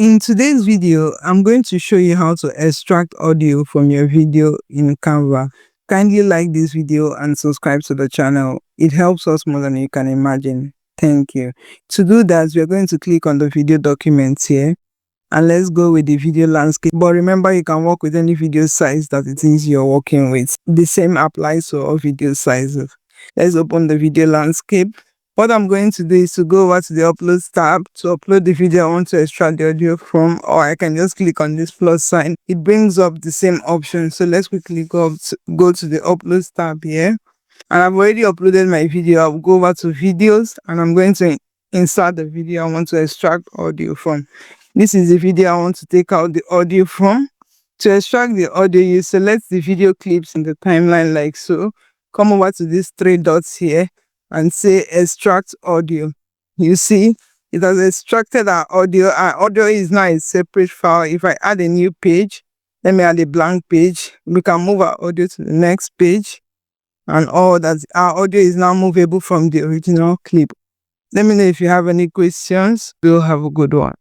In today's video, I'm going to show you how to extract audio from your video in Canva. Kindly like this video and subscribe to the channel. It helps us more than you can imagine. Thank you. To do that, we're going to click on the video documents here and let's go with the video landscape. But remember, you can work with any video size that it is you're working with. The same applies to all video sizes. Let's open the video landscape. What I'm going to do is to go over to the upload tab to upload the video I want to extract the audio from, or I can just click on this plus sign. It brings up the same option. So let's quickly go to the upload tab here. And I've already uploaded my video. I'll go over to videos and I'm going to insert the video I want to extract audio from. This is the video I want to take out the audio from. To extract the audio, you select the video clips in the timeline like so. Come over to these three dots here and say extract audio. You see, it has extracted our audio. Our audio is now a separate file. If I add a new page, let me add a blank page. We can move our audio to the next page, and all that. Our audio is now movable from the original clip. Let me know if you have any questions. We'll have a good one.